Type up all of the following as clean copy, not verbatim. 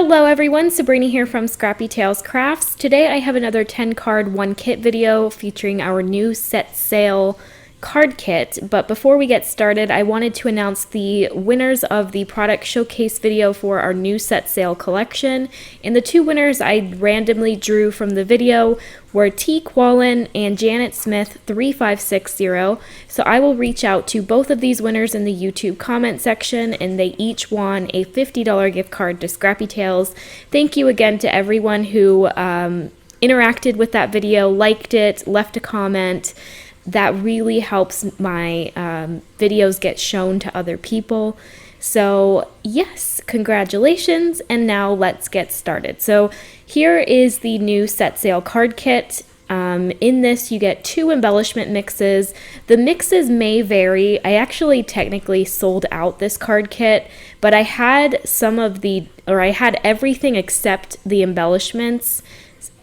Hello everyone, Sabrina here from Scrappy Tails Crafts. Today I have another 10 card 1 kit video featuring our new set sail card kit. But before we get started, I wanted to announce the winners of the product showcase video for our new set sail collection. And the two winners I randomly drew from the video were T. Quallen and Janet Smith 3560. So I will reach out to both of these winners in the YouTube comment section, and they each won a $50 gift card to Scrappy Tails. Thank you again to everyone who interacted with that video, liked it, left a comment. That really helps my videos get shown to other people. So yes, congratulations, and now let's get started. So here is the new set sail card kit. In this you get 2 embellishment mixes. The mixes may vary. I actually technically sold out this card kit, but I had I had everything except the embellishments.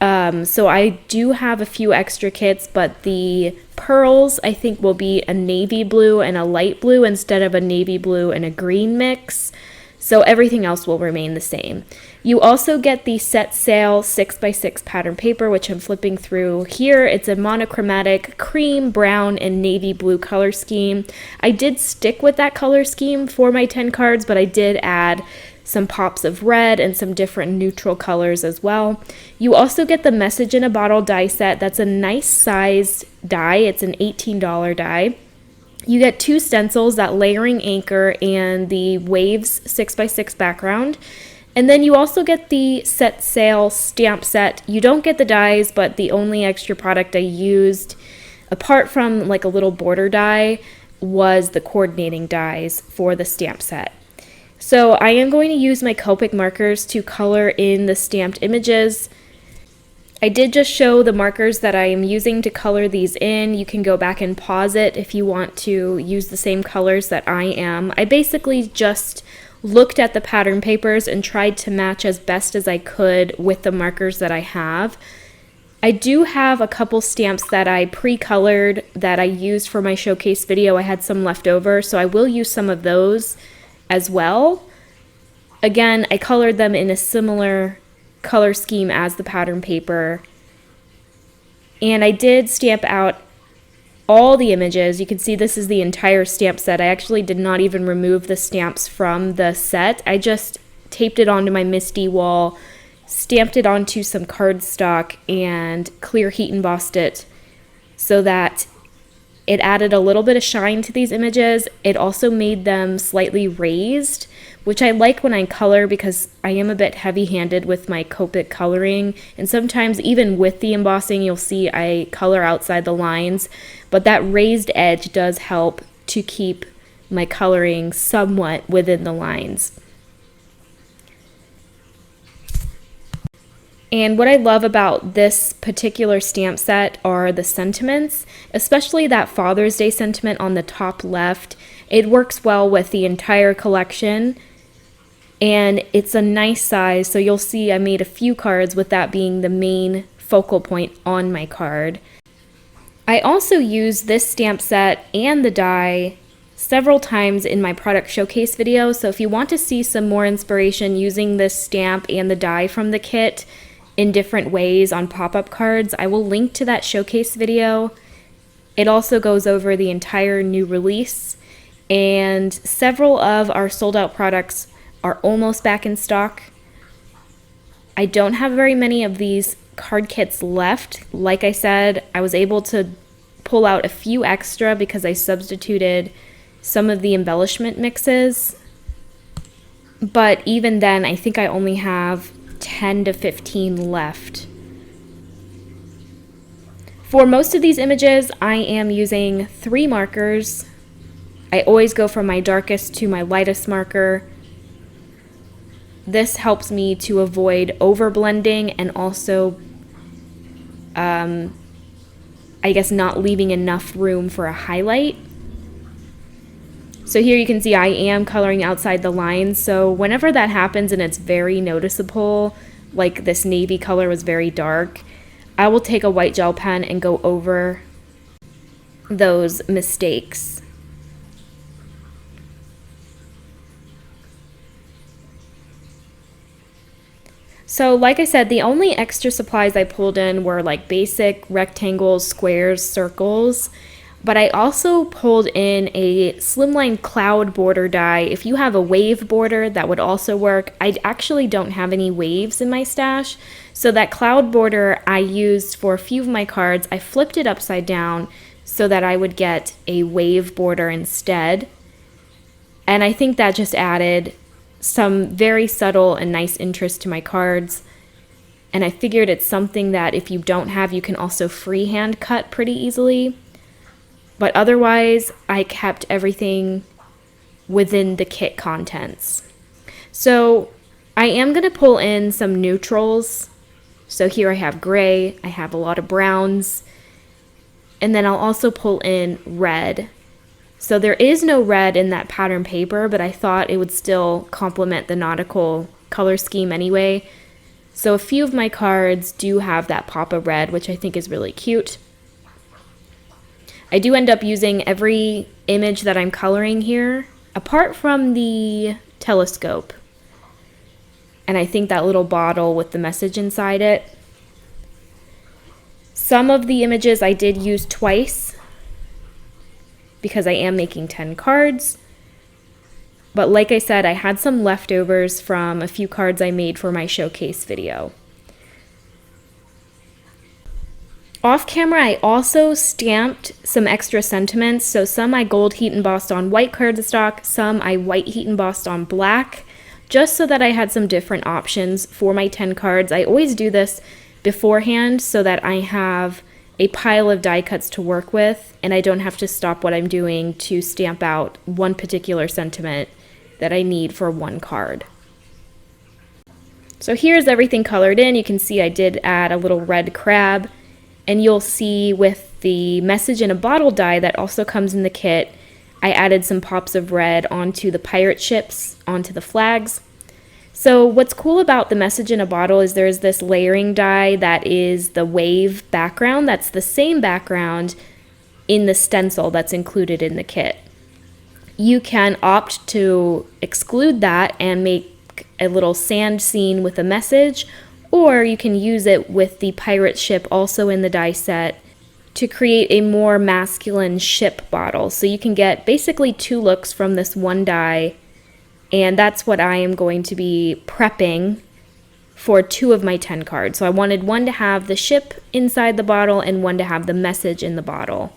So I do have a few extra kits, but the pearls I think will be a navy blue and a light blue instead of a navy blue and a green mix. So everything else will remain the same. You also get the set sail 6x6 pattern paper, which I'm flipping through here. It's a monochromatic cream, brown, and navy blue color scheme. I did stick with that color scheme for my 10 cards, but I did add some pops of red and some different neutral colors as well. You also get the message in a bottle die set. That's a nice sized die. It's an $18 die. You get 2 stencils, that layering anchor and the waves 6x6 background. And then you also get the set sail stamp set. You don't get the dies, but the only extra product I used, apart from like a little border die, was the coordinating dies for the stamp set. So I am going to use my Copic markers to color in the stamped images. I did just show the markers that I am using to color these in. You can go back and pause it if you want to use the same colors that I am. I basically just looked at the pattern papers and tried to match as best as I could with the markers that I have. I do have a couple stamps that I pre-colored that I used for my showcase video. I had some left over, so I will use some of those as well. Again, I colored them in a similar color scheme as the pattern paper. And I did stamp out all the images. You can see this is the entire stamp set. I actually did not even remove the stamps from the set. I just taped it onto my MISTI wall, stamped it onto some cardstock, and clear heat embossed it so that it added a little bit of shine to these images. It also made them slightly raised, which I like when I color because I am a bit heavy-handed with my Copic coloring. And sometimes even with the embossing, you'll see I color outside the lines. But that raised edge does help to keep my coloring somewhat within the lines. And what I love about this particular stamp set are the sentiments, especially that Father's Day sentiment on the top left. It works well with the entire collection, and it's a nice size, so you'll see I made a few cards with that being the main focal point on my card. I also used this stamp set and the die several times in my product showcase video, so if you want to see some more inspiration using this stamp and the die from the kit in different ways on pop-up cards, I will link to that showcase video. It also goes over the entire new release, and several of our sold out products are almost back in stock. I don't have very many of these card kits left. Like I said, I was able to pull out a few extra because I substituted some of the embellishment mixes, but even then I think I only have 10 to 15 left. For most of these images, I am using 3 markers. I always go from my darkest to my lightest marker. This helps me to avoid overblending and also, I guess, not leaving enough room for a highlight. So here you can see I am coloring outside the lines, so whenever that happens and it's very noticeable, like this navy color was very dark, I will take a white gel pen and go over those mistakes. So like I said, the only extra supplies I pulled in were like basic rectangles, squares, circles, but I also pulled in a slimline cloud border die. If you have a wave border, that would also work. I actually don't have any waves in my stash, so that cloud border I used for a few of my cards. I flipped it upside down so that I would get a wave border instead, and I think that just added some very subtle and nice interest to my cards. And I figured it's something that if you don't have, you can also freehand cut pretty easily. But otherwise, I kept everything within the kit contents. So I am going to pull in some neutrals. So here I have gray, I have a lot of browns, and then I'll also pull in red. So there is no red in that pattern paper, but I thought it would still complement the Nautical color scheme anyway. So a few of my cards do have that pop of red, which I think is really cute. I do end up using every image that I'm coloring here, apart from the telescope. And I think that little bottle with the message inside it. Some of the images I did use twice, because I am making 10 cards. But like I said, I had some leftovers from a few cards I made for my showcase video. Off camera, I also stamped some extra sentiments. So some I gold heat embossed on white cardstock, some I white heat embossed on black, just so that I had some different options for my 10 cards. I always do this beforehand so that I have a pile of die cuts to work with, and I don't have to stop what I'm doing to stamp out one particular sentiment that I need for one card. So here's everything colored in. You can see I did add a little red crab, and you'll see with the message in a bottle die that also comes in the kit, I added some pops of red onto the pirate ships, onto the flags. So what's cool about the message in a bottle is there's this layering die that is the wave background. That's the same background in the stencil that's included in the kit. You can opt to exclude that and make a little sand scene with a message, or you can use it with the pirate ship also in the die set to create a more masculine ship bottle. So you can get basically two looks from this one die. And that's what I am going to be prepping for 2 of my 10 cards. So I wanted one to have the ship inside the bottle and one to have the message in the bottle.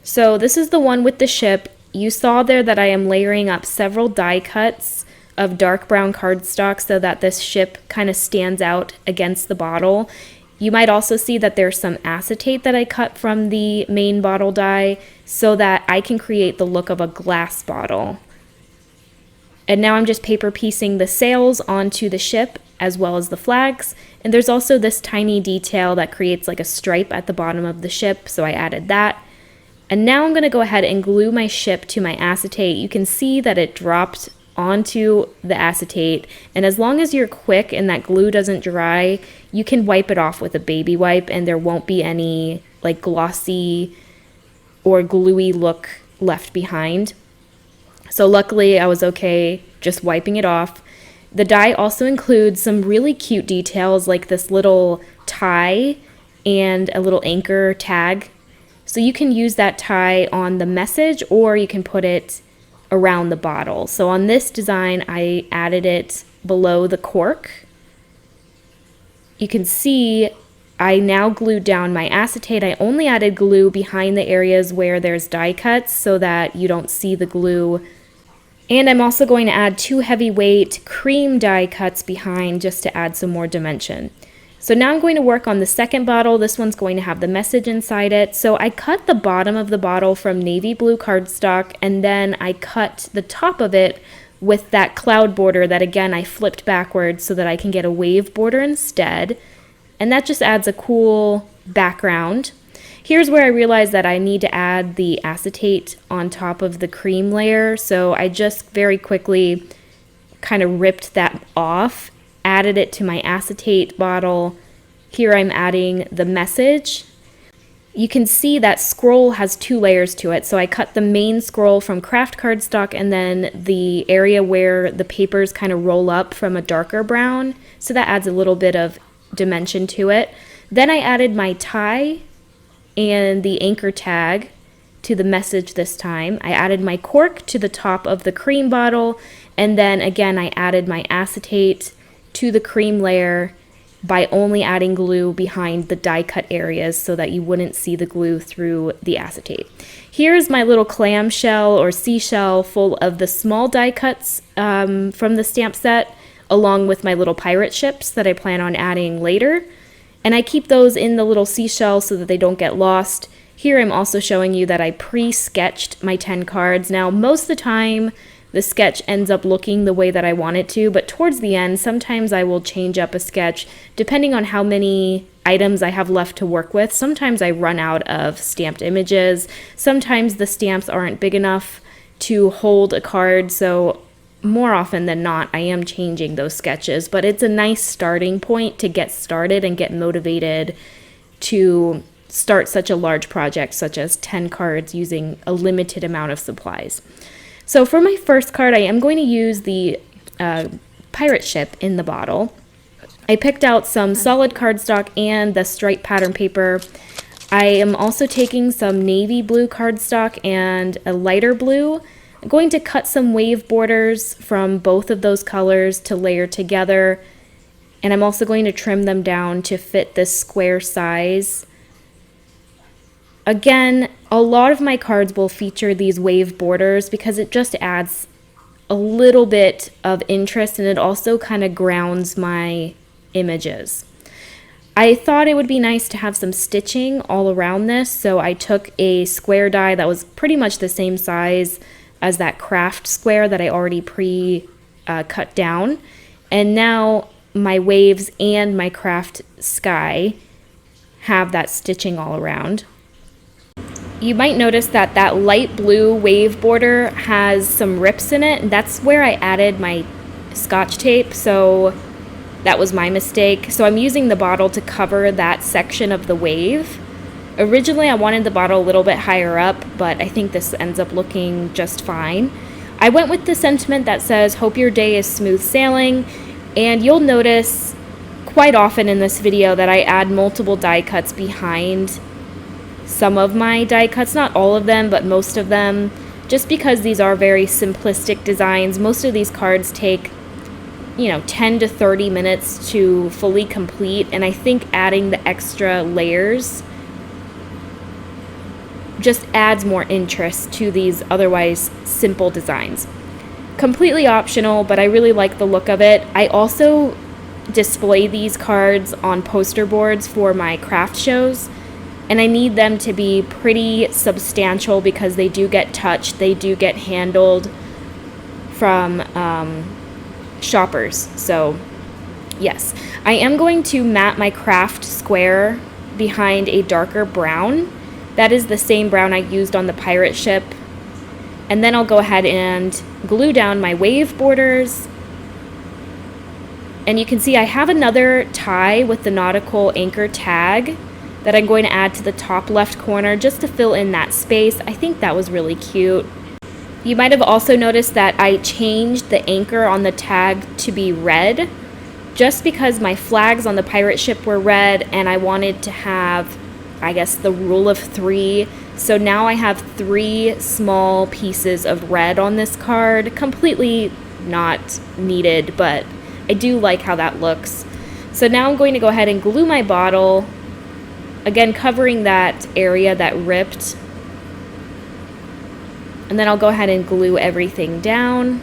So this is the one with the ship. You saw there that I am layering up several die cuts of dark brown cardstock so that this ship kind of stands out against the bottle. You might also see that there's some acetate that I cut from the main bottle die so that I can create the look of a glass bottle. And now I'm just paper piecing the sails onto the ship as well as the flags. And there's also this tiny detail that creates like a stripe at the bottom of the ship, so I added that. And now I'm going to go ahead and glue my ship to my acetate. You can see that it dropped onto the acetate, and as long as you're quick and that glue doesn't dry, you can wipe it off with a baby wipe and there won't be any like glossy or gluey look left behind. So luckily I was okay just wiping it off. The die also includes some really cute details like this little tie and a little anchor tag. So you can use that tie on the message or you can put it around the bottle. So on this design I added it below the cork. You can see I now glued down my acetate. I only added glue behind the areas where there's die cuts so that you don't see the glue. And I'm also going to add 2 heavyweight cream die cuts behind just to add some more dimension. So now I'm going to work on the second bottle. This one's going to have the message inside it. So I cut the bottom of the bottle from navy blue cardstock, and then I cut the top of it with that cloud border that again I flipped backwards so that I can get a wave border instead. And that just adds a cool background. Here's where I realized that I need to add the acetate on top of the cream layer. So I just very quickly kind of ripped that off, added it to my acetate bottle. Here I'm adding the message. You can see that scroll has 2 layers to it. So I cut the main scroll from craft cardstock and then the area where the papers kind of roll up from a darker brown. So that adds a little bit of dimension to it. Then I added my tie and the anchor tag to the message this time. I added my cork to the top of the cream bottle, and then again I added my acetate to the cream layer by only adding glue behind the die cut areas so that you wouldn't see the glue through the acetate. Here's my little clamshell or seashell full of the small die cuts from the stamp set, along with my little pirate ships that I plan on adding later. And I keep those in the little seashell so that they don't get lost. Here I'm also showing you that I pre-sketched my 10 cards. Now most of the time the sketch ends up looking the way that I want it to, but towards the end sometimes I will change up a sketch depending on how many items I have left to work with. Sometimes I run out of stamped images. Sometimes the stamps aren't big enough to hold a card, so more often than not, I am changing those sketches, but it's a nice starting point to get started and get motivated to start such a large project, such as 10 cards using a limited amount of supplies. So for my first card, I am going to use the pirate ship in the bottle. I picked out some solid cardstock and the stripe pattern paper. I am also taking some navy blue cardstock and a lighter blue. I'm going to cut some wave borders from both of those colors to layer together, and I'm also going to trim them down to fit this square size. Again, a lot of my cards will feature these wave borders because it just adds a little bit of interest, and it also kind of grounds my images. I thought it would be nice to have some stitching all around this, so I took a square die that was pretty much the same size as that craft square that I already cut down. And now my waves and my craft sky have that stitching all around. You might notice that that light blue wave border has some rips in it, and that's where I added my Scotch tape, so that was my mistake. So I'm using the bottle to cover that section of the wave. Originally, I wanted the bottle a little bit higher up, but I think this ends up looking just fine. I went with the sentiment that says, "Hope your day is smooth sailing," and you'll notice quite often in this video that I add multiple die cuts behind some of my die cuts, not all of them, but most of them, just because these are very simplistic designs. Most of these cards take 10 to 30 minutes to fully complete, and I think adding the extra layers just adds more interest to these otherwise simple designs. Completely optional, but I really like the look of it. I also display these cards on poster boards for my craft shows, and I need them to be pretty substantial because they do get touched, they do get handled from shoppers. So yes, I am going to mat my craft square behind a darker brown. That is the same brown I used on the pirate ship. And then I'll go ahead and glue down my wave borders. And you can see I have another tie with the Nautical anchor tag that I'm going to add to the top left corner just to fill in that space. I think that was really cute. You might have also noticed that I changed the anchor on the tag to be red just because my flags on the pirate ship were red and I wanted to have, I guess, the rule of 3. So now I have 3 small pieces of red on this card. Completely not needed, but I do like how that looks. So now I'm going to go ahead and glue my bottle, again covering that area that ripped. And then I'll go ahead and glue everything down.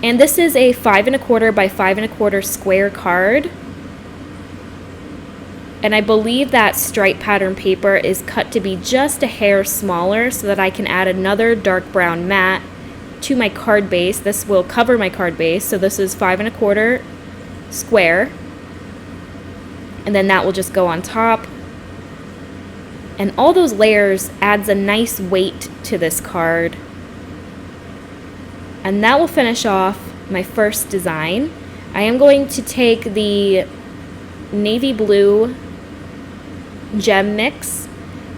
And this is a 5 1/4 by 5 1/4 square card. And I believe that stripe pattern paper is cut to be just a hair smaller so that I can add another dark brown mat to my card base. This will cover my card base. So this is 5 1/4 square. And then that will just go on top. And all those layers adds a nice weight to this card. And that will finish off my first design. I am going to take the navy blue gem mix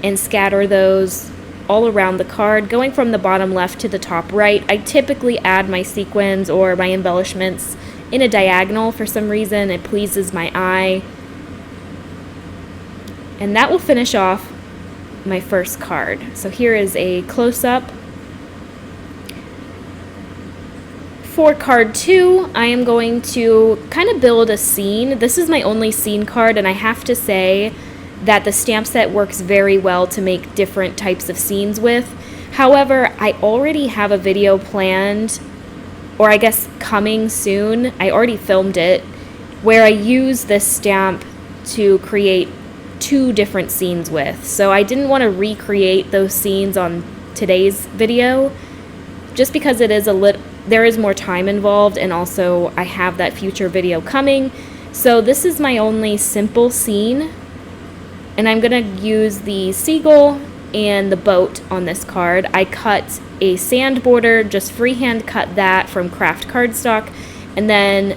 and scatter those all around the card, going from the bottom left to the top right. I typically add my sequins or my embellishments in a diagonal for some reason. It pleases my eye. And that will finish off my first card. So here is a close-up. For card 2, I am going to kind of build a scene. This is my only scene card, and I have to say that the stamp set works very well to make different types of scenes with. However, I already have a video planned, or I guess coming soon. I already filmed it, where I use this stamp to create 2 different scenes with. So I didn't want to recreate those scenes on today's video, just because it is there is more time involved, and also I have that future video coming. So this is my only simple scene, and I'm gonna use the seagull and the boat on this card. I cut a sand border, just freehand cut that from craft cardstock, and then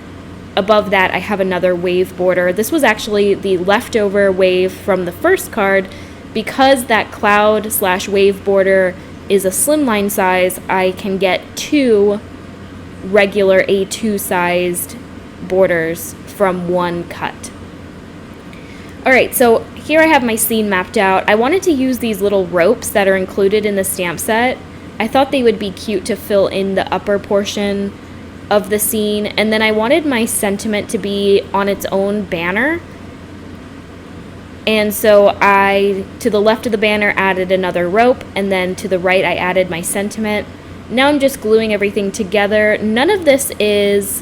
above that I have another wave border. This was actually the leftover wave from the first card. Because that cloud / wave border is a slimline size, I can get 2 regular A2 sized borders from one cut. Alright, so here I have my scene mapped out. I wanted to use these little ropes that are included in the stamp set. I thought they would be cute to fill in the upper portion of the scene, and then I wanted my sentiment to be on its own banner. And so to the left of the banner, added another rope, and then to the right I added my sentiment. Now I'm just gluing everything together. None of this is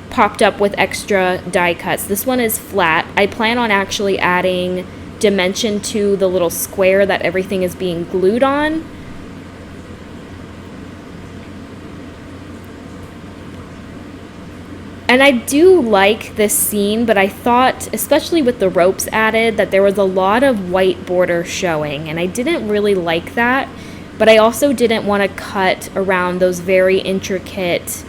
popped up with extra die cuts. This one is flat. I plan on actually adding dimension to the little square that everything is being glued on. And I do like this scene, but I thought, especially with the ropes added, that there was a lot of white border showing, and I didn't really like that. But I also didn't want to cut around those very intricate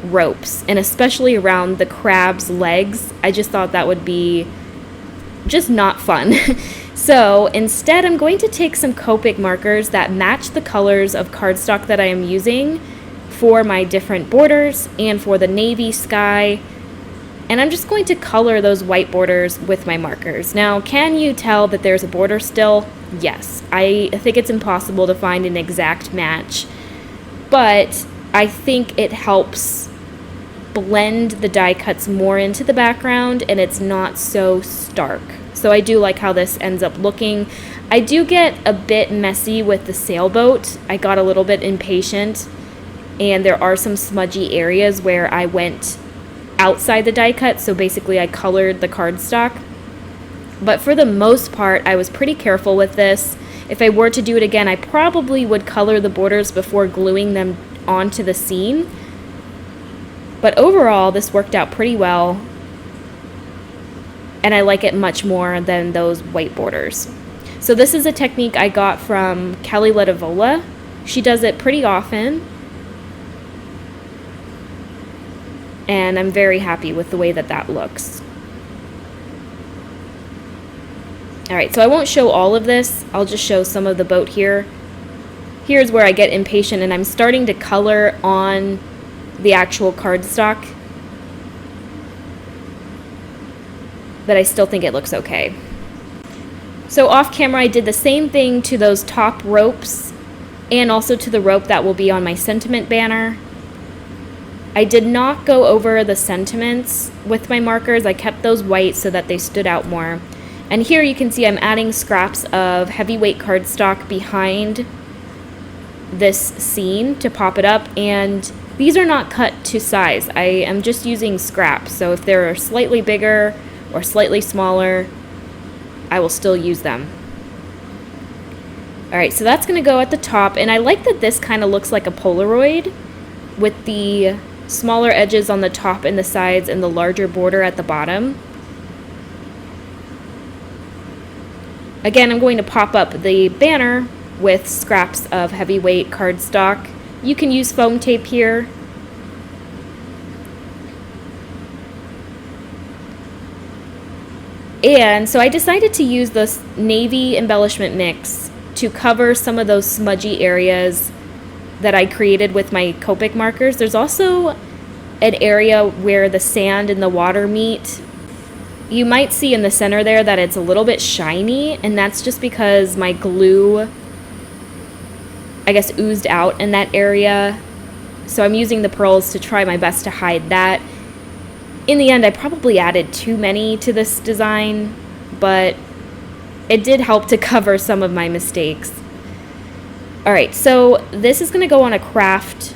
ropes, and especially around the crab's legs. I just thought that would be just not fun. So instead, I'm going to take some Copic markers that match the colors of cardstock that I am using for my different borders and for the navy sky, and I'm just going to color those white borders with my markers. Now, can you tell that there's a border still? Yes. I think it's impossible to find an exact match, but I think it helps blend the die cuts more into the background, and it's not so stark. So I do like how this ends up looking. I do get a bit messy with the sailboat. I got a little bit impatient, and there are some smudgy areas where I went outside the die cut, so basically I colored the cardstock. But for the most part, I was pretty careful with this. If I were to do it again, I probably would color the borders before gluing them onto the scene. But overall, this worked out pretty well, and I like it much more than those white borders. So this is a technique I got from Kelly Ledavola. She does it pretty often, and I'm very happy with the way that that looks. Alright, so I won't show all of this. I'll just show some of the boat here. Here's where I get impatient, and I'm starting to color on the actual cardstock, but I still think it looks okay. So off camera, I did the same thing to those top ropes and also to the rope that will be on my sentiment banner. I did not go over the sentiments with my markers. I kept those white so that they stood out more. And here you can see I'm adding scraps of heavyweight cardstock behind this scene to pop it up, and these are not cut to size. I am just using scraps, so if they're slightly bigger or slightly smaller, I will still use them. Alright, so that's going to go at the top, and I like that this kind of looks like a Polaroid with the smaller edges on the top and the sides and the larger border at the bottom. Again, I'm going to pop up the banner with scraps of heavyweight cardstock. You can use foam tape here. And so I decided to use this navy embellishment mix to cover some of those smudgy areas that I created with my Copic markers. There's also an area where the sand and the water meet. You might see in the center there that it's a little bit shiny, and that's just because my glue, I guess, oozed out in that area. So I'm using the pearls to try my best to hide that. In the end, I probably added too many to this design, but it did help to cover some of my mistakes. Alright, so this is going to go on a craft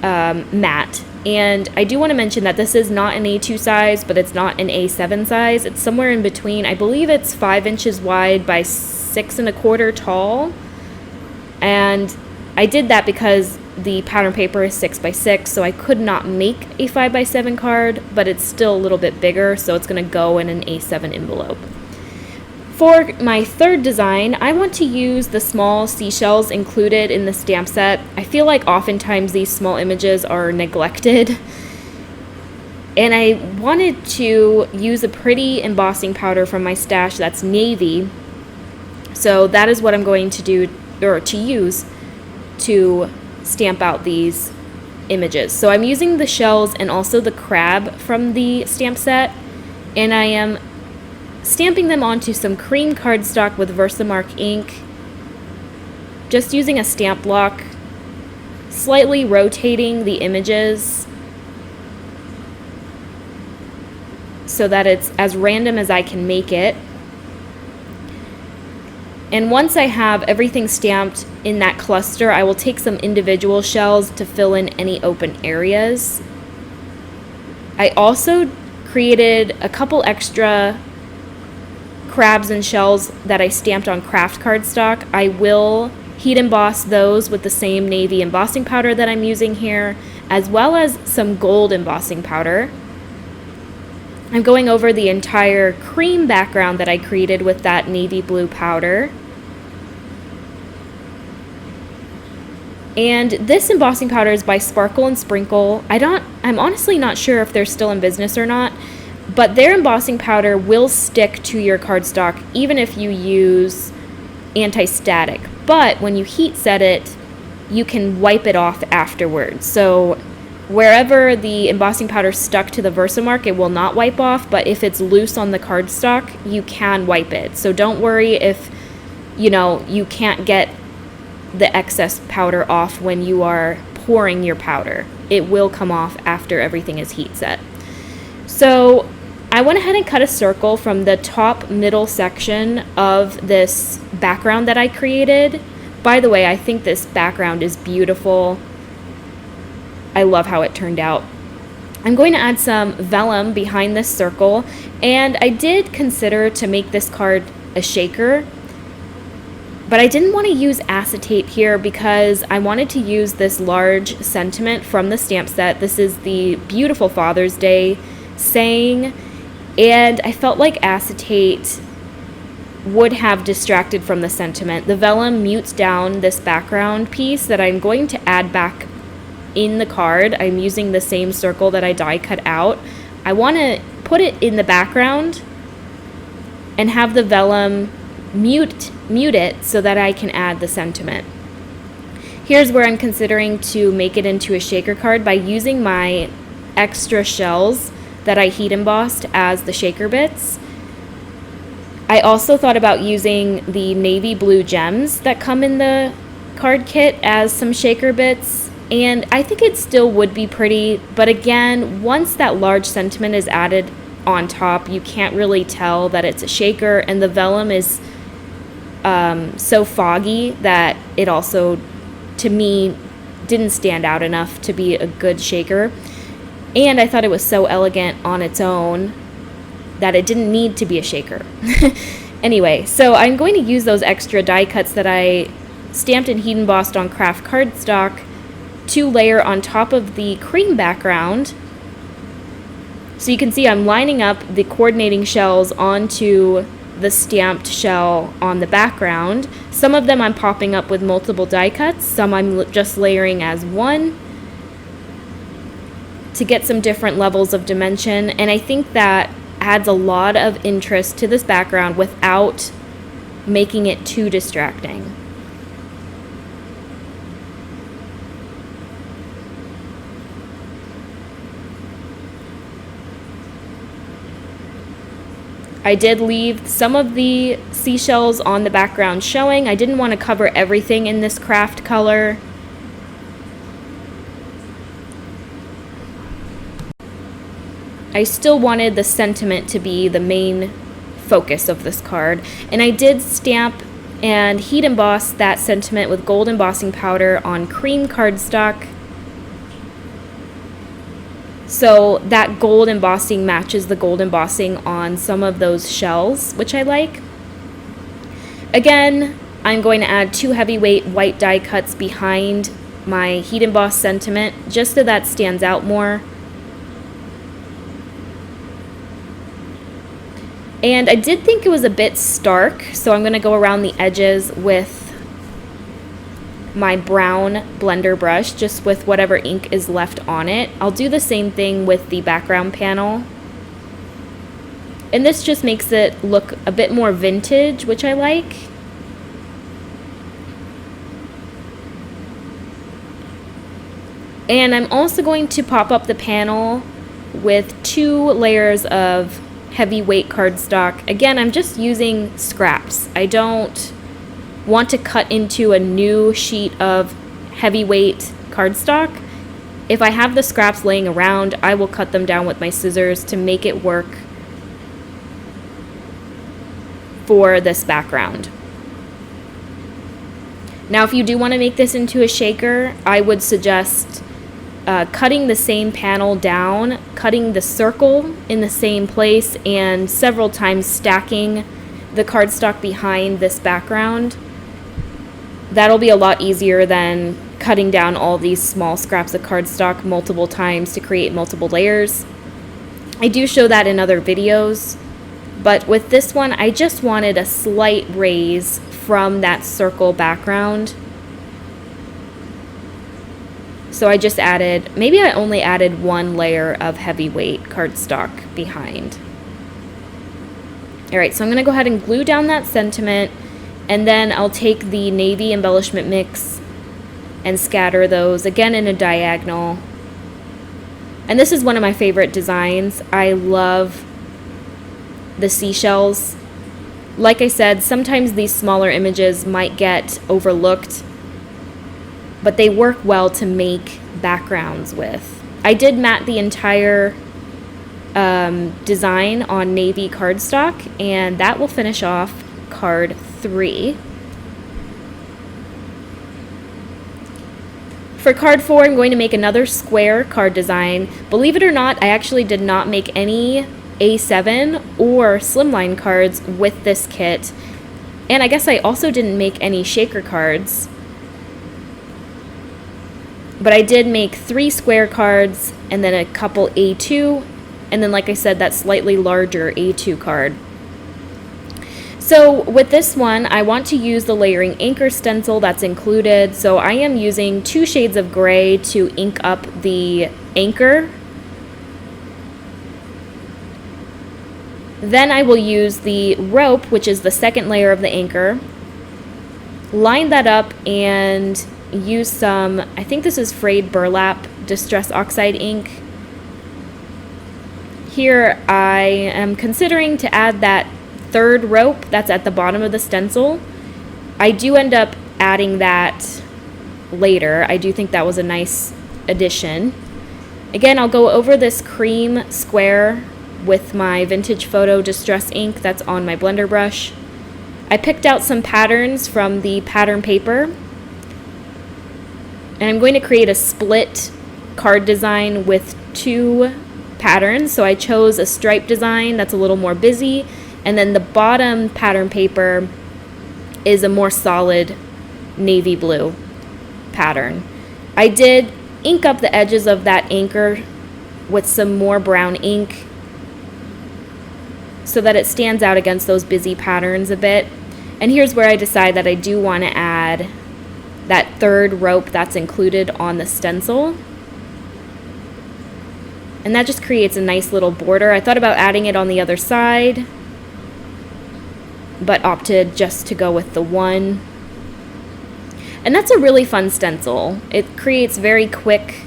mat. And I do want to mention that this is not an A2 size, but it's not an A7 size. It's somewhere in between. I believe it's 5 inches wide by 6 1/4 tall. And I did that because the pattern paper is 6 by 6, so I could not make a 5 by 7 card, but it's still a little bit bigger, so it's going to go in an A7 envelope. For my third design, I want to use the small seashells included in the stamp set. I feel like oftentimes these small images are neglected. And I wanted to use a pretty embossing powder from my stash that's navy. So that is what I'm going to do, or to use, to stamp out these images. So I'm using the shells and also the crab from the stamp set. And I am stamping them onto some cream cardstock with Versamark ink, just using a stamp block, slightly rotating the images so that it's as random as I can make it. And once I have everything stamped in that cluster, I will take some individual shells to fill in any open areas. I also created a couple extra crabs and shells that I stamped on craft cardstock. I will heat emboss those with the same navy embossing powder that I'm using here, as well as some gold embossing powder. I'm going over the entire cream background that I created with that navy blue powder. And this embossing powder is by Sparkle and Sprinkle. I'm honestly not sure if they're still in business or not, but their embossing powder will stick to your cardstock even if you use anti-static. But when you heat set it, you can wipe it off afterwards. So wherever the embossing powder stuck to the Versamark, it will not wipe off, but if it's loose on the cardstock, you can wipe it. So don't worry if, you can't get the excess powder off when you are pouring your powder. It will come off after everything is heat set. So I went ahead and cut a circle from the top middle section of this background that I created. By the way, I think this background is beautiful. I love how it turned out. I'm going to add some vellum behind this circle, and I did consider to make this card a shaker, but I didn't want to use acetate here because I wanted to use this large sentiment from the stamp set. This is the beautiful Father's Day saying, and I felt like acetate would have distracted from the sentiment. The vellum mutes down this background piece that I'm going to add back in the card. I'm using the same circle that I die cut out. I want to put it in the background and have the vellum mute it so that I can add the sentiment. Here's where I'm considering to make it into a shaker card by using my extra shells that I heat embossed as the shaker bits. I also thought about using the navy blue gems that come in the card kit as some shaker bits, and I think it still would be pretty, but again, once that large sentiment is added on top, you can't really tell that it's a shaker, and the vellum is so foggy that it also, to me, didn't stand out enough to be a good shaker. And I thought it was so elegant on its own that it didn't need to be a shaker. Anyway, so I'm going to use those extra die cuts that I stamped and heat embossed on craft cardstock to layer on top of the cream background. So you can see I'm lining up the coordinating shells onto the stamped shell on the background. Some of them I'm popping up with multiple die cuts, some I'm just layering as one to get some different levels of dimension. And I think that adds a lot of interest to this background without making it too distracting. I did leave some of the seashells on the background showing. I didn't want to cover everything in this craft color. I still wanted the sentiment to be the main focus of this card, and I did stamp and heat emboss that sentiment with gold embossing powder on cream cardstock, so that gold embossing matches the gold embossing on some of those shells, which I like. Again, I'm going to add 2 heavyweight white die cuts behind my heat emboss sentiment just so that stands out more. And I did think it was a bit stark, so I'm going to go around the edges with my brown blender brush, just with whatever ink is left on it. I'll do the same thing with the background panel. And this just makes it look a bit more vintage, which I like. And I'm also going to pop up the panel with 2 layers of heavyweight cardstock. Again, I'm just using scraps. I don't want to cut into a new sheet of heavyweight cardstock. If I have the scraps laying around, I will cut them down with my scissors to make it work for this background. Now, if you do want to make this into a shaker, I would suggest cutting the same panel down, cutting the circle in the same place, and several times stacking the cardstock behind this background. That'll be a lot easier than cutting down all these small scraps of cardstock multiple times to create multiple layers. I do show that in other videos, but with this one, I just wanted a slight raise from that circle background. So I just added, maybe I only added 1 layer of heavyweight cardstock behind. Alright, so I'm going to go ahead and glue down that sentiment, and then I'll take the navy embellishment mix and scatter those again in a diagonal. And this is one of my favorite designs. I love the seashells. Like I said, sometimes these smaller images might get overlooked, but they work well to make backgrounds with. I did matte the entire design on navy cardstock, and that will finish off card 3. For card 4, I'm going to make another square card design. Believe it or not, I actually did not make any A7 or slimline cards with this kit, and I guess I also didn't make any shaker cards. But I did make 3 square cards and then a couple A2, and then, like I said, that slightly larger A2 card. So with this one, I want to use the layering anchor stencil that's included. So I am using 2 shades of gray to ink up the anchor. Then I will use the rope, which is the second layer of the anchor, line that up and use some, I think this is frayed burlap distress oxide ink. Here I am considering to add that 3rd rope that's at the bottom of the stencil. I do end up adding that later. I do think that was a nice addition. Again, I'll go over this cream square with my Vintage Photo Distress ink that's on my blender brush. I picked out some patterns from the pattern paper, and I'm going to create a split card design with 2 patterns. So I chose a stripe design that's a little more busy, and then the bottom pattern paper is a more solid navy blue pattern. I did ink up the edges of that anchor with some more brown ink so that it stands out against those busy patterns a bit. And here's where I decide that I do want to add that 3rd rope that's included on the stencil. And that just creates a nice little border. I thought about adding it on the other side, but opted just to go with the one. And that's a really fun stencil. It creates very quick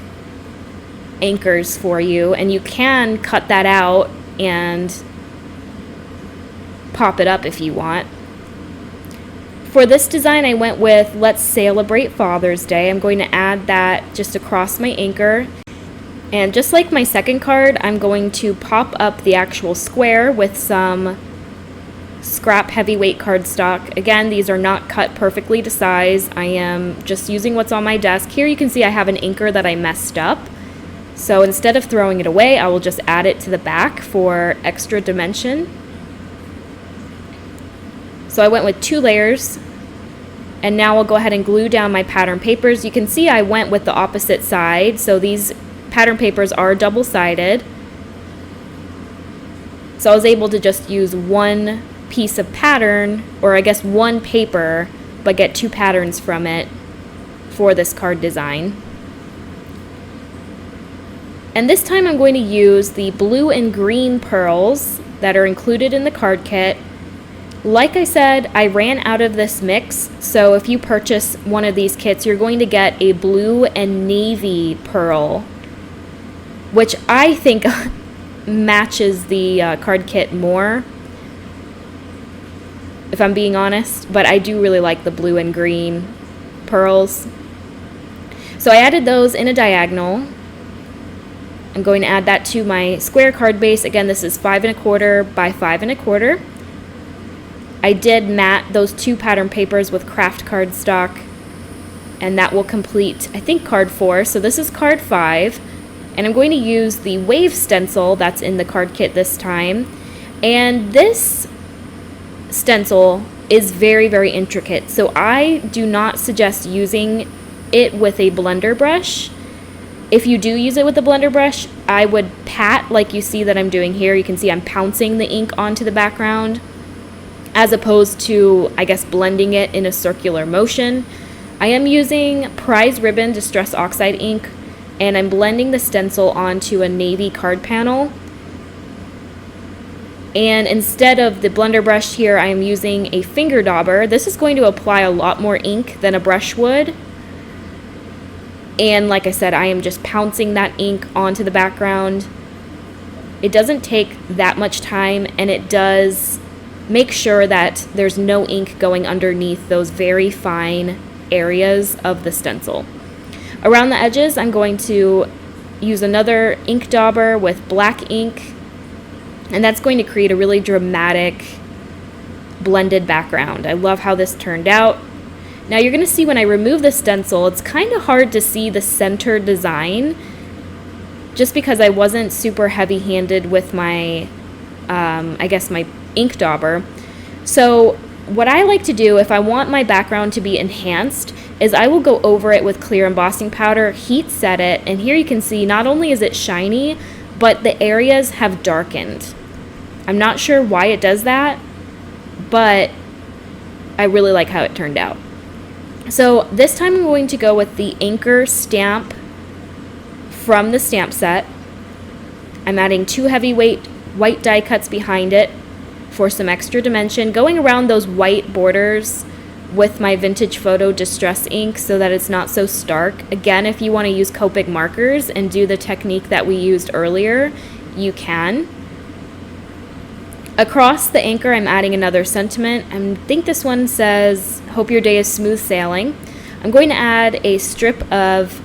anchors for you, and you can cut that out and pop it up if you want. For this design, I went with Let's Celebrate Father's Day. I'm going to add that just across my anchor. And just like my second card, I'm going to pop up the actual square with some scrap heavyweight cardstock. Again, these are not cut perfectly to size. I am just using what's on my desk. Here you can see I have an anchor that I messed up. So instead of throwing it away, I will just add it to the back for extra dimension. So I went with 2 layers. And now I'll go ahead and glue down my pattern papers. You can see I went with the opposite side. So these pattern papers are double-sided. So I was able to just use one piece of pattern, or I guess one paper, but get 2 patterns from it for this card design. And this time I'm going to use the blue and green pearls that are included in the card kit. Like I said, I ran out of this mix, so if you purchase one of these kits, you're going to get a blue and navy pearl, which I think matches the card kit more, if I'm being honest, but I do really like the blue and green pearls. So I added those in a diagonal. I'm going to add that to my square card base. Again, this is 5 1/4 by 5 1/4. I did mat those 2 pattern papers with craft cardstock, and that will complete, I think, card 4. So this is card 5, and I'm going to use the wave stencil that's in the card kit this time. And this stencil is very, very intricate, so I do not suggest using it with a blender brush. If you do use it with a blender brush, I would pat like you see that I'm doing here. You can see I'm pouncing the ink onto the background, as opposed to, I guess, blending it in a circular motion. I am using Prize Ribbon Distress Oxide ink, and I'm blending the stencil onto a navy card panel. And instead of the blender brush here, I am using a finger dauber. This is going to apply a lot more ink than a brush would. And like I said, I am just pouncing that ink onto the background. It doesn't take that much time, and it does make sure that there's no ink going underneath those very fine areas of the stencil. Around the edges, I'm going to use another ink dauber with black ink, and that's going to create a really dramatic blended background. I love how this turned out. Now you're going to see when I remove the stencil, it's kind of hard to see the center design, just because I wasn't super heavy-handed with my, I guess my ink dauber. So what I like to do if I want my background to be enhanced is I will go over it with clear embossing powder, heat set it, and here you can see not only is it shiny, but the areas have darkened. I'm not sure why it does that, but I really like how it turned out. So this time I'm going to go with the anchor stamp from the stamp set. I'm adding 2 heavyweight white die cuts behind it for some extra dimension, going around those white borders with my Vintage Photo Distress ink so that it's not so stark. Again, if you want to use Copic markers and do the technique that we used earlier, you can. Across the anchor, I'm adding another sentiment. I think this one says, "Hope your day is smooth sailing." I'm going to add a strip of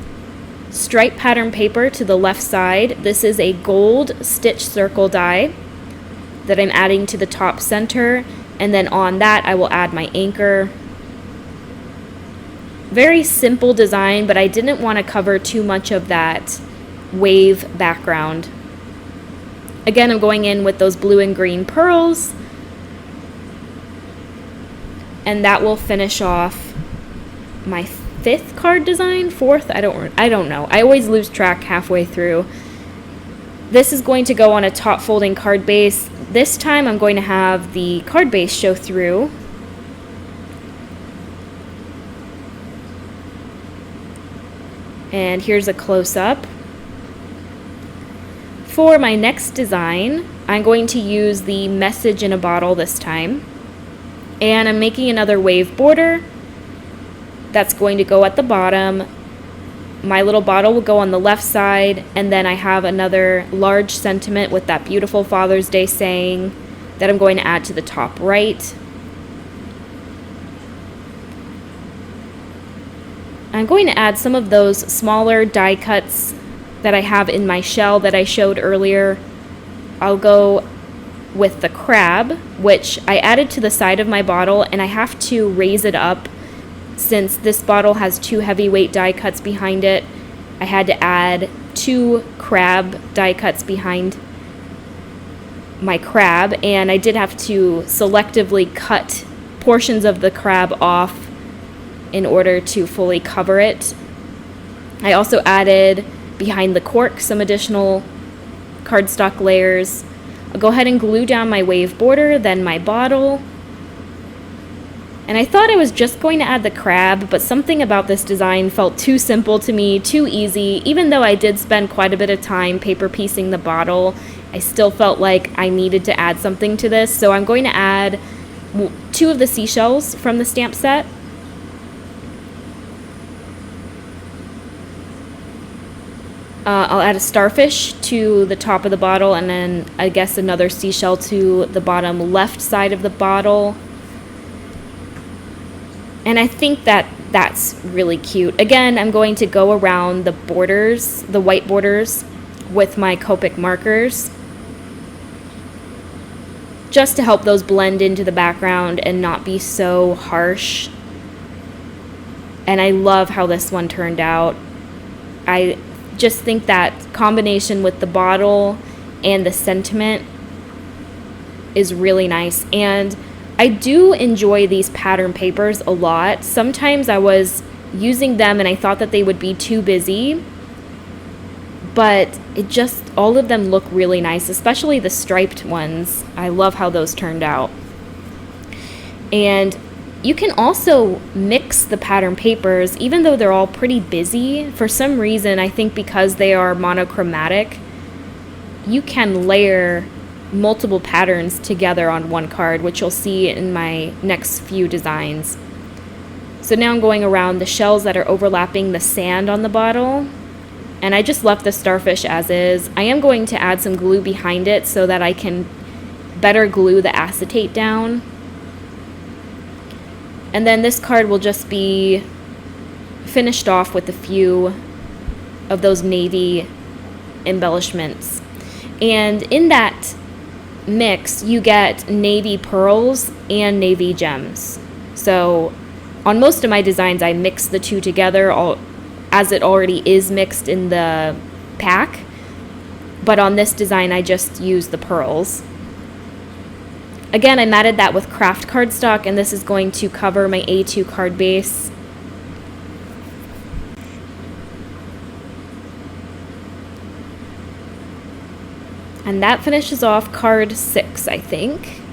stripe pattern paper to the left side. This is a gold stitch circle die that I'm adding to the top center, and then on that I will add my anchor. Very simple design, but I didn't want to cover too much of that wave background. Again, I'm going in with those blue and green pearls, and that will finish off my 5th card design, 4th, I don't know. I always lose track halfway through. This is going to go on a top folding card base. This time I'm going to have the card base show through. And here's a close-up. For my next design, I'm going to use the message in a bottle this time. And I'm making another wave border that's going to go at the bottom. My little bottle will go on the left side, and then I have another large sentiment with that beautiful Father's Day saying that I'm going to add to the top right. I'm going to add some of those smaller die cuts that I have in my shell that I showed earlier. I'll go with the crab, which I added to the side of my bottle, and I have to raise it up since this bottle has 2 heavyweight die cuts behind it. I had to add 2 crab die cuts behind my crab, and I did have to selectively cut portions of the crab off in order to fully cover it. I also added behind the cork some additional cardstock layers. I'll go ahead and glue down my wave border, then my bottle. And I thought I was just going to add the crab, but something about this design felt too simple to me, too easy. Even though I did spend quite a bit of time paper piecing the bottle, I still felt like I needed to add something to this. So I'm going to add 2 of the seashells from the stamp set. I'll add a starfish to the top of the bottle, and then I guess another seashell to the bottom left side of the bottle. And I think that that's really cute. Again, I'm going to go around the borders, the white borders, with my Copic markers, just to help those blend into the background and not be so harsh. And I love how this one turned out. I just think that combination with the bottle and the sentiment is really nice. And I do enjoy these pattern papers a lot. Sometimes I was using them and I thought that they would be too busy, but all of them look really nice, especially the striped ones. I love how those turned out. And you can also mix the pattern papers, even though they're all pretty busy. For some reason, I think because they are monochromatic, you can layer multiple patterns together on one card, which you'll see in my next few designs. So now I'm going around the shells that are overlapping the sand on the bottle, and I just left the starfish as is. I am going to add some glue behind it so that I can better glue the acetate down. And then this card will just be finished off with a few of those navy embellishments. And in that mix, you get navy pearls and navy gems. So on most of my designs, I mix the two together as it already is mixed in the pack. But on this design, I just use the pearls. Again, I matted that with craft cardstock, and this is going to cover my A2 card base. And that finishes off card 6, I think.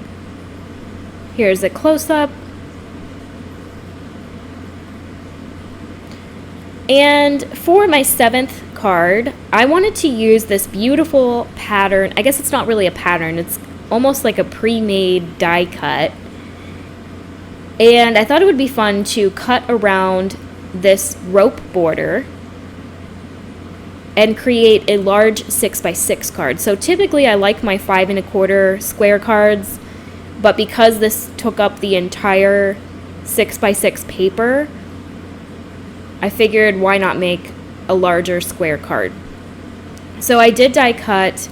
Here's a close-up. And for my 7th card, I wanted to use this beautiful pattern. I guess it's not really a pattern, it's almost like a pre-made die cut. And I thought it would be fun to cut around this rope border and create a large 6x6 card. So typically I like my 5 1/4 square cards, but because this took up the entire 6x6 paper, I figured why not make a larger square card. So I did die cut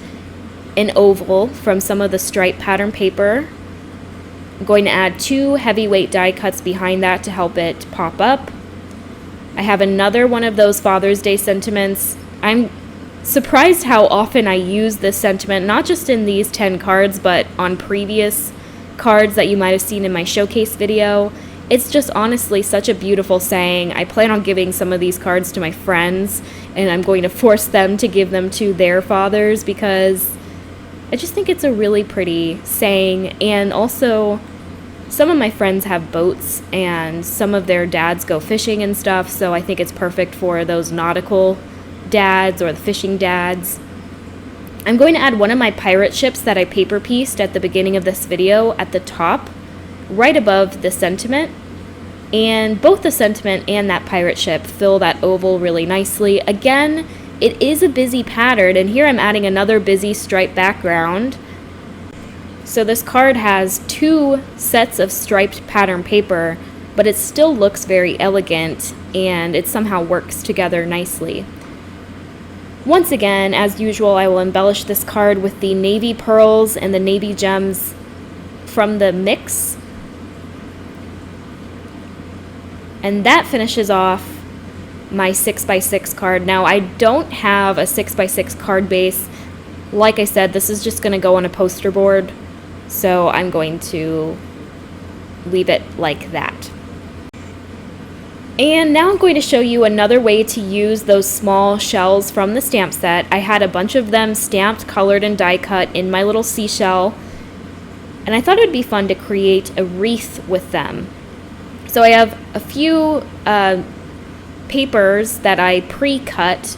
an oval from some of the stripe pattern paper. I'm going to add 2 heavyweight die cuts behind that to help it pop up. I have another one of those Father's Day sentiments. I'm surprised how often I use this sentiment, not just in these 10 cards, but on previous cards that you might have seen in my showcase video. It's just honestly such a beautiful saying. I plan on giving some of these cards to my friends, and I'm going to force them to give them to their fathers because I just think it's a really pretty saying. And also, some of my friends have boats and some of their dads go fishing and stuff, so I think it's perfect for those nautical dads or the fishing dads. I'm going to add one of my pirate ships that I paper pieced at the beginning of this video at the top, right above the sentiment. And both the sentiment and that pirate ship fill that oval really nicely. Again, it is a busy pattern, and here I'm adding another busy stripe background. So this card has 2 sets of striped pattern paper, but it still looks very elegant, and it somehow works together nicely. Once again, as usual, I will embellish this card with the navy pearls and the navy gems from the mix. And that finishes off my 6x6 card. Now, I don't have a 6x6 card base. Like I said, this is just going to go on a poster board, so I'm going to leave it like that. And now I'm going to show you another way to use those small shells from the stamp set. I had a bunch of them stamped, colored, and die cut in my little seashell, and I thought it would be fun to create a wreath with them. So I have a few papers that I pre-cut.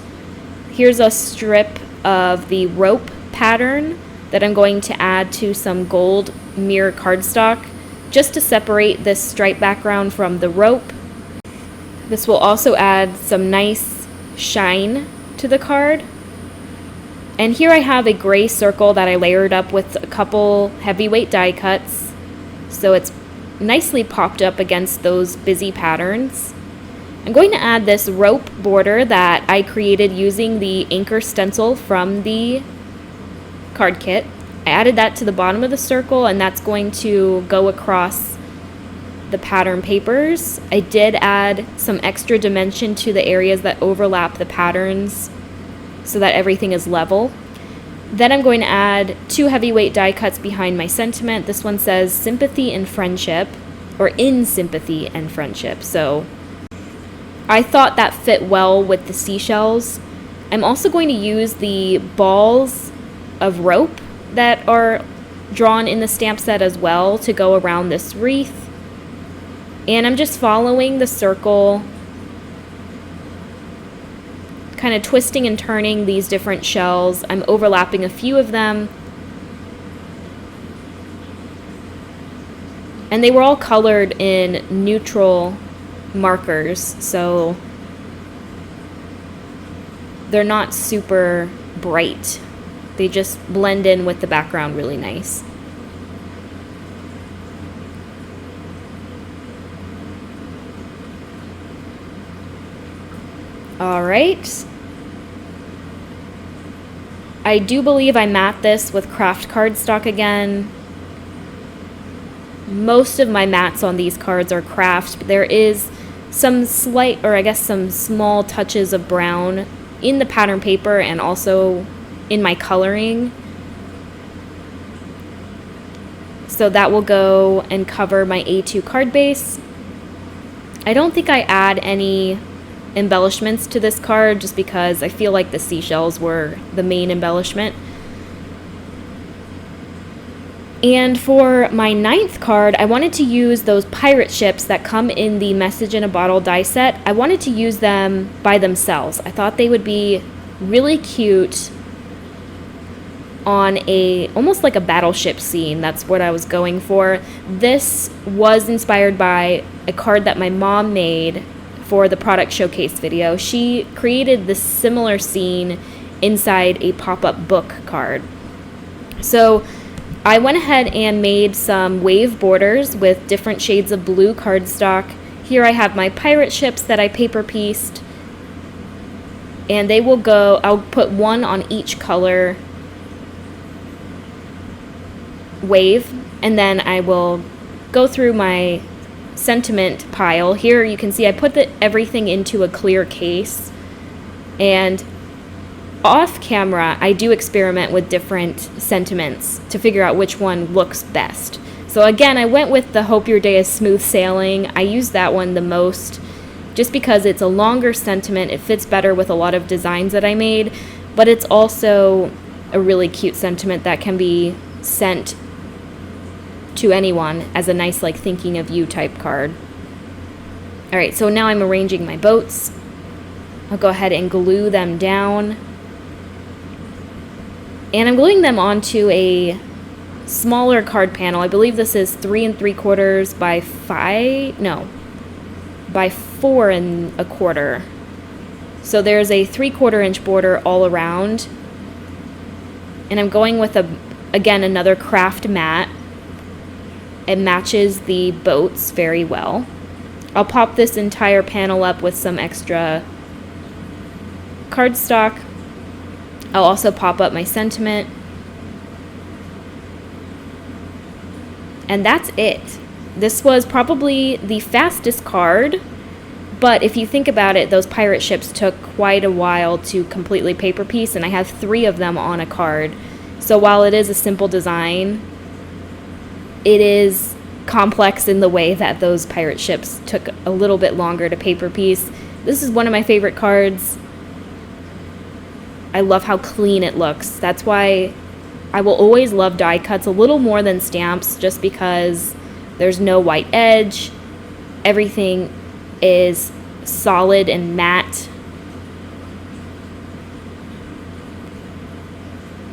Here's a strip of the rope pattern that I'm going to add to some gold mirror cardstock just to separate this stripe background from the rope. This will also add some nice shine to the card. And here I have a gray circle that I layered up with a couple heavyweight die cuts, so it's nicely popped up against those busy patterns. I'm going to add this rope border that I created using the anchor stencil from the card kit. I added that to the bottom of the circle, and that's going to go across the pattern papers. I did add some extra dimension to the areas that overlap the patterns so that everything is level. Then I'm going to add 2 heavyweight die cuts behind my sentiment. This one says sympathy and friendship, or in sympathy and friendship. So I thought that fit well with the seashells. I'm also going to use the balls of rope that are drawn in the stamp set as well to go around this wreath. And I'm just following the circle, kind of twisting and turning these different shells. I'm overlapping a few of them. And they were all colored in neutral markers, so they're not super bright. They just blend in with the background really nice. All right. I do believe I matte this with craft cardstock again. Most of my mattes on these cards are craft. There is some slight, or I guess some small touches of brown in the pattern paper and also in my coloring. So that will go and cover my A2 card base. I don't think I add any embellishments to this card just because I feel like the seashells were the main embellishment. And for my 9th card, I wanted to use those pirate ships that come in the Message in a Bottle die set. I wanted to use them by themselves. I thought they would be really cute on almost like a battleship scene. That's what I was going for. This was inspired by a card that my mom made for the product showcase video. She created this similar scene inside a pop-up book card. So I went ahead and made some wave borders with different shades of blue cardstock. Here I have my pirate ships that I paper pieced, and they will go, I'll put one on each color wave, and then I will go through my sentiment pile. Here you can see I put everything into a clear case, and off camera I do experiment with different sentiments to figure out which one looks best. So again, I went with the Hope Your Day is Smooth Sailing. I use that one the most just because it's a longer sentiment. It fits better with a lot of designs that I made, but it's also a really cute sentiment that can be sent to anyone as a nice, like, thinking of you type card. Alright, so now I'm arranging my boats. I'll go ahead and glue them down. And I'm gluing them onto a smaller card panel. I believe this is 3 3/4 by 4 1/4. So there's a 3/4 inch border all around. And I'm going with again another craft mat. It matches the boats very well. I'll pop this entire panel up with some extra cardstock. I'll also pop up my sentiment. And that's it. This was probably the fastest card, but if you think about it, those pirate ships took quite a while to completely paper piece, and I have 3 of them on a card. So while it is a simple design, it is complex in the way that those pirate ships took a little bit longer to paper piece. This is one of my favorite cards. I love how clean it looks. That's why I will always love die cuts a little more than stamps, just because there's no white edge. Everything is solid and matte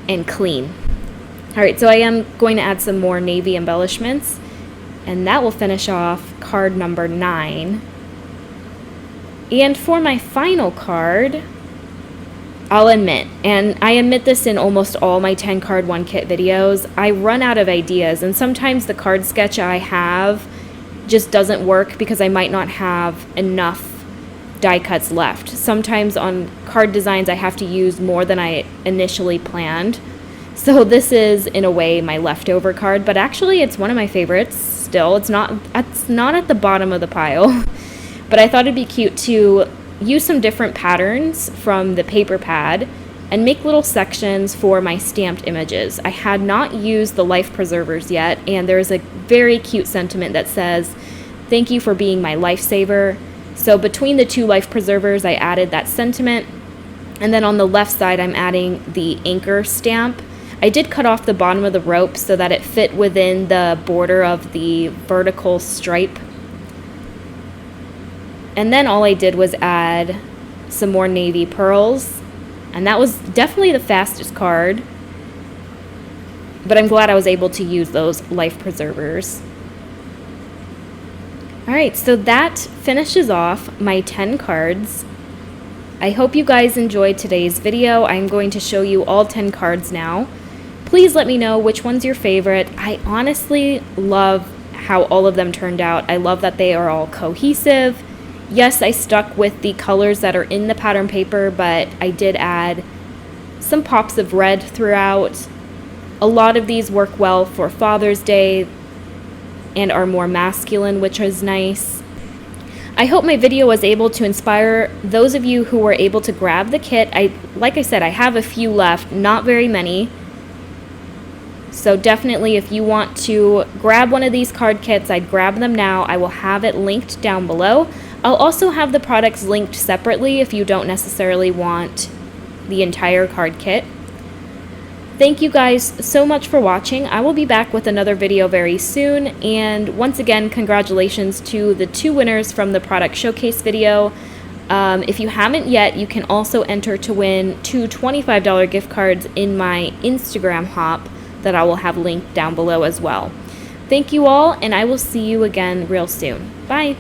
and clean. Alright, so I am going to add some more navy embellishments, and that will finish off card number 9. And for my final card, I'll admit, and I admit this in almost all my 10 card 1 kit videos, I run out of ideas, and sometimes the card sketch I have just doesn't work because I might not have enough die cuts left. Sometimes on card designs I have to use more than I initially planned. So this is in a way my leftover card, but actually it's one of my favorites still. It's not at the bottom of the pile. But I thought it'd be cute to use some different patterns from the paper pad and make little sections for my stamped images. I had not used the life preservers yet, and there's a very cute sentiment that says, "Thank you for being my lifesaver." So between the 2 life preservers, I added that sentiment. And then on the left side, I'm adding the anchor stamp. I did cut off the bottom of the rope so that it fit within the border of the vertical stripe. And then all I did was add some more navy pearls, and that was definitely the fastest card, but I'm glad I was able to use those life preservers. Alright, so that finishes off my 10 cards. I hope you guys enjoyed today's video. I'm going to show you all 10 cards now. Please let me know which one's your favorite. I honestly love how all of them turned out. I love that they are all cohesive. Yes, I stuck with the colors that are in the pattern paper, but I did add some pops of red throughout. A lot of these work well for Father's Day and are more masculine, which is nice. I hope my video was able to inspire those of you who were able to grab the kit. Like I said, I have a few left, not very many. So definitely if you want to grab one of these card kits, I'd grab them now. I will have it linked down below. I'll also have the products linked separately if you don't necessarily want the entire card kit. Thank you guys so much for watching. I will be back with another video very soon, and once again, congratulations to the 2 winners from the product showcase video. If you haven't yet, you can also enter to win 2 $25 gift cards in my Instagram hop that I will have linked down below as well. Thank you all, and I will see you again real soon. Bye!